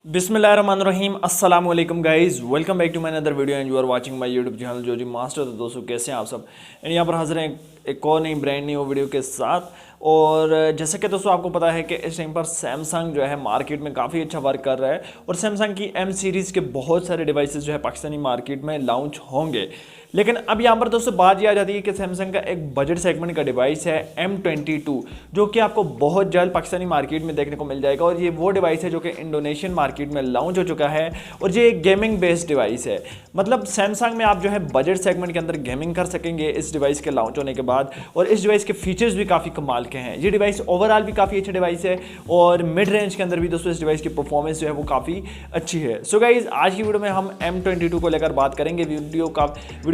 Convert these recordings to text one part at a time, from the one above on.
बिस्मिल्लाहिर्रहमानिर्रहीम अस्सलाम वालेकुम guys, welcome back to my another video and you are watching my YouTube channel जो जी मास्टर। तो दोस्तों कैसे हैं आप सब। एंड यहाँ पर हाजिर हैं एक और नई ब्रांड न्यू वीडियो के साथ। और जैसे कि दोस्तों आपको पता है कि इस टाइम पर सैमसंग जो है मार्केट में काफ़ी अच्छा वर्क कर रहा है और सैमसंग की एम सीरीज़ के बहुत सारे डिवाइसेस जो है पाकिस्तानी मार्केट में लॉन्च होंगे। लेकिन अब यहाँ पर दोस्तों बात यह आ जाती है कि सैमसंग का एक बजट सेगमेंट का डिवाइस है M22 जो कि आपको बहुत जल्द पाकिस्तानी मार्केट में देखने को मिल जाएगा। और ये वो डिवाइस है जो कि इंडोनेशियन मार्केट में लॉन्च हो चुका है और ये एक गेमिंग बेस्ड डिवाइस है। मतलब सैमसंग में आप जो है बजट सेगमेंट के अंदर गेमिंग कर सकेंगे इस डिवाइस के लॉन्च होने के बाद। और इस डिवाइस के फीचर्स भी काफ़ी कमाल के हैं। ये डिवाइस ओवरऑल भी काफ़ी अच्छा डिवाइस है और मिड रेंज के अंदर भी दोस्तों इस डिवाइस की परफॉर्मेंस जो है वो काफ़ी अच्छी है। सो गाइज आज की वीडियो में हम M22 को लेकर बात करेंगे। वीडियो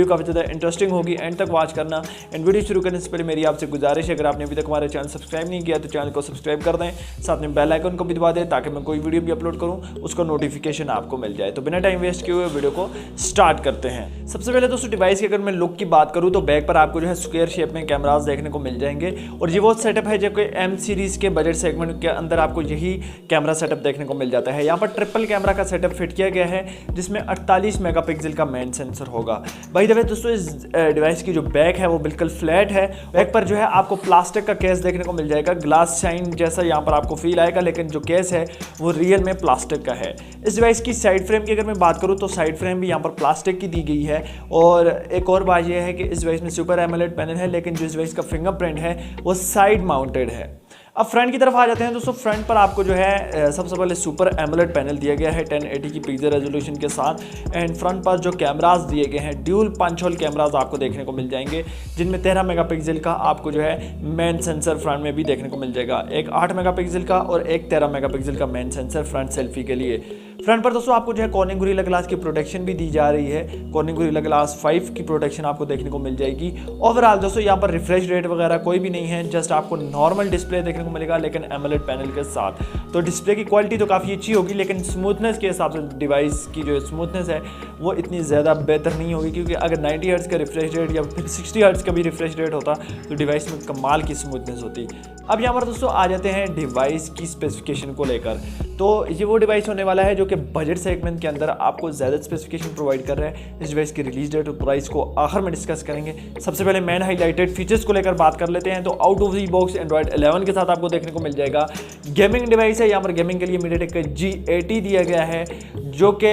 काफ़ी ज़्यादा इंटरेस्टिंग होगी, एंड तक वॉच करना। एंड वीडियो शुरू करने से पहले मेरी आपसे गुजारिश है, अगर आपने अभी तक हमारे चैनल सब्सक्राइब नहीं किया तो चैनल को सब्सक्राइब कर दें, साथ में बेल आइकन को भी दबा दें ताकि मैं कोई वीडियो भी अपलोड करूं उसका नोटिफिकेशन आपको मिल जाए। तो बिना टाइम वेस्ट किए हुए वीडियो को स्टार्ट करते हैं। सबसे पहले दोस्तों डिवाइस की अगर मैं लुक की बात करूं तो बैक पर आपको जो है स्क्वायर शेप में कैमरास देखने को मिल जाएंगे। और ये वो सेटअप है जबकि एम सीरीज के बजट सेगमेंट के अंदर आपको यही कैमरा सेटअप देखने को मिल जाता है। यहाँ पर ट्रिपल कैमरा का सेटअप फिट किया गया है जिसमें 48 मेगापिक्सल का मेन सेंसर होगा। बाय द वे दोस्तों इस डिवाइस की जो बैक है वो बिल्कुल फ्लैट है। बैक पर जो है आपको प्लास्टिक का केस देखने को मिल जाएगा, ग्लास शाइन जैसा यहाँ पर आपको फील आएगा, लेकिन जो केस है वो रियल में प्लास्टिक का है। इस डिवाइस की साइड फ्रेम की अगर मैं बात करूँ तो साइड फ्रेम भी यहाँ पर प्लास्टिक की दी गई है। और एक और बात यह है कि इस डिवाइस में सुपर एमोलेड पैनल है, लेकिन जो इस डिवाइस का फिंगरप्रिंट है वो साइड माउंटेड है। अब फ्रंट की तरफ आ जाते हैं दोस्तों। फ्रंट पर आपको जो है सबसे पहले सुपर एमोलेड पैनल दिया गया है 1080 की पिक्सल रेजोल्यूशन के साथ। एंड फ्रंट पर जो कैमरास दिए गए हैं ड्यूल पंच होल कैमरास आपको देखने को मिल जाएंगे, जिनमें 13 मेगापिक्सल का आपको जो है मेन सेंसर फ्रंट में भी देखने को मिल जाएगा। एक 8 मेगापिक्सल का और एक 13 मेगापिक्सल का मेन सेंसर फ्रंट सेल्फी के लिए। फ्रंट पर दोस्तों आपको जो है कॉर्निंग गोरिल्ला ग्लास की प्रोटेक्शन भी दी जा रही है। कॉर्निंग गोरिल्ला ग्लास 5 की प्रोटेक्शन आपको देखने को मिल जाएगी। ओवरऑल दोस्तों यहाँ पर रिफ्रेश रेट वगैरह कोई भी नहीं है, जस्ट आपको नॉर्मल डिस्प्ले देखने को मिलेगा लेकिन एमोलेड पैनल के साथ। तो डिस्प्ले की क्वालिटी तो काफ़ी अच्छी होगी, लेकिन स्मूथनेस के हिसाब से डिवाइस की जो स्मूथनेस है वो इतनी ज़्यादा बेहतर नहीं होगी, क्योंकि अगर 90 हर्ट्ज़ का रिफ्रेश रेट या फिर 60 हर्ट्ज़ का भी रिफ्रेश रेट होता तो डिवाइस में कमाल की स्मूथनेस होती। अब यहाँ पर दोस्तों आ जाते हैं डिवाइस की स्पेसिफिकेशन को लेकर। तो ये वो डिवाइस होने वाला है जो कि बजट सेगमेंट के अंदर आपको ज़्यादा स्पेसिफिकेशन प्रोवाइड कर रहा है। इस डिवाइस की रिलीज डेट और प्राइस को आखिर में डिस्कस करेंगे। सबसे पहले मेन हाईलाइटेड फीचर्स को लेकर बात कर लेते हैं। तो out of the box Android 11 के साथ आपको देखने को मिल जाएगा। गेमिंग डिवाइस है, यहाँ पर गेमिंग के लिए MTK का G80 दिया गया है, जो कि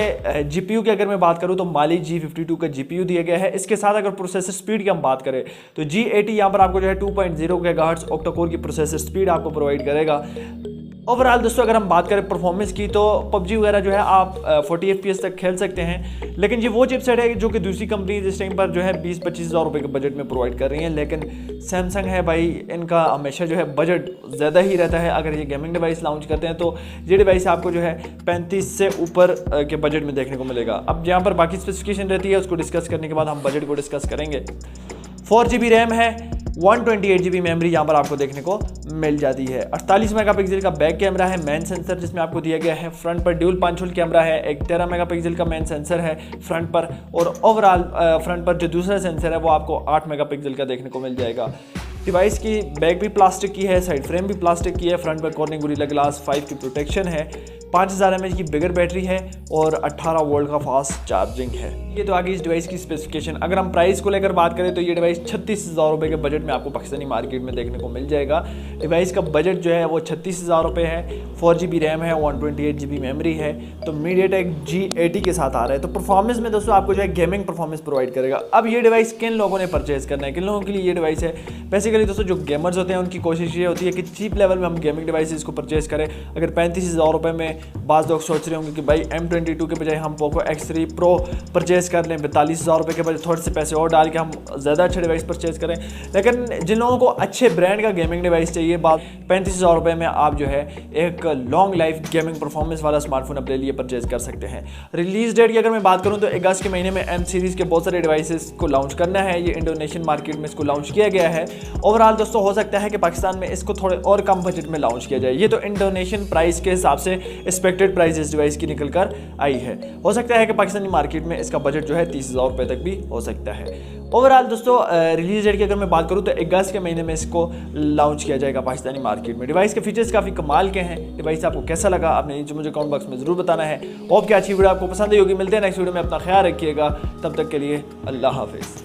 GPU की अगर मैं बात करूँ तो माली G52 का GPU दिया गया है। इसके साथ अगर प्रोसेसर स्पीड की हम बात करें तो G80 यहाँ पर आपको जो है 2.0 GHz ऑक्टा कोर की प्रोसेसर स्पीड आपको प्रोवाइड करेगा। ओवरऑल दोस्तों अगर हम बात करें परफॉर्मेंस की तो PUBG वगैरह जो है आप 40 FPS तक खेल सकते हैं। लेकिन ये वो चिपसेट है जो कि दूसरी कंपनी इस टाइम पर जो है 20-25 हज़ार रुपये के बजट में प्रोवाइड कर रही हैं। लेकिन सैमसंग है भाई, इनका हमेशा जो है बजट ज़्यादा ही रहता है। अगर ये गेमिंग डिवाइस लॉन्च करते हैं तो ये डिवाइस आपको जो है 35 से ऊपर के बजट में देखने को मिलेगा। अब यहाँ पर बाकी स्पेसिफिकेशन रहती है, उसको डिस्कस करने के बाद हम बजट को डिस्कस करेंगे। 4GB रैम है, 128GB मेमोरी यहाँ पर आपको देखने को मिल जाती है। 48 मेगापिक्सल का बैक कैमरा है, मेन सेंसर जिसमें आपको दिया गया है। फ्रंट पर ड्यूल पंच होल कैमरा है, एक 13 मेगापिक्सल का मेन सेंसर है फ्रंट पर। और ओवरऑल फ्रंट पर जो दूसरा सेंसर है वो आपको 8 मेगापिक्सल का देखने को मिल जाएगा। डिवाइस की बैक भी प्लास्टिक की है, साइड फ्रेम भी प्लास्टिक की है। फ्रंट पर कॉर्निंग गोरिल्ला ग्लास 5 की प्रोटेक्शन है। 5000 mAh की बिगर बैटरी है और 18 वोल्ट का फास्ट चार्जिंग है। ये तो आगे इस डिवाइस की स्पेसिफिकेशन। अगर हम प्राइस को लेकर बात करें तो ये डिवाइस 36,000 रुपये के बजट में आपको पाकिस्तानी मार्केट में देखने को मिल जाएगा। डिवाइस का बजट जो है वो 36,000 रुपये है। 4GB रैम है, 128GB मेमोरी है। तो MTK G80 के साथ आ रहा है। तो परफॉर्मेंस में दोस्तों आपको जो है गेमिंग परफॉर्मेंस प्रोवाइड करेगा। अब ये डिवाइस किन लोगों ने परचेज करना है, किन लोगों के लिए ये डिवाइस है। बेसिकली दोस्तों जो गेमर्स होते हैं उनकी कोशिश ये होती है कि चीप लेवल में हम गेमिंग डिवाइसेस को परचेज करें। अगर 35,000 रुपये में बाज़ लोग सोच रहे होंगे कि भाई M22 के बजाय हम पोको X3 Pro परचेज कर लें, 42,000 रुपये के बजाय थोड़े से पैसे और डाल के हम ज़्यादा अच्छे डिवाइस परचेज करें। लेकिन जिन लोगों को अच्छे ब्रांड का गेमिंग डिवाइस चाहिए, बात 35,000 रुपये में आप जो है एक लॉन्ग लाइफ गेमिंग परफॉर्मेंस वाला स्मार्टफोन अपने लिए परचेज कर सकते हैं। रिलीज डेट की अगर मैं बात करूँ तो अगस्त के महीने में एम सीरीज़ के बहुत सारे डिवाइसेस को लॉन्च करना है। ये इंडोनेशियन मार्केट में इसको लॉन्च किया गया है। ओवरऑल दोस्तों हो सकता है कि पाकिस्तान में इसको थोड़े और कम बजट में लॉन्च किया जाए। ये तो इंडोनेशियन प्राइस के हिसाब से एक्सपेक्टेड प्राइस इस डिवाइस की निकल कर आई है। हो सकता है कि पाकिस्तानी मार्केट में इसका बजट बजट जो है 30,000 रुपये तक भी हो सकता है। ओवरऑल दोस्तों रिलीज डेट की अगर मैं बात करूं तो अगस्त के महीने में इसको लॉन्च किया जाएगा पाकिस्तानी मार्केट में। डिवाइस के फीचर्स काफ़ी कमाल के हैं। डिवाइस आपको कैसा लगा आपने नीचे मुझे कमेंट बॉक्स में ज़रूर बताना है। होप कि अच्छी वीडियो आपको पसंद आई होगी। मिलते हैं नेक्स्ट वीडियो में, अपना ख्याल रखिएगा। तब तक के लिए अल्लाह हाफिज़।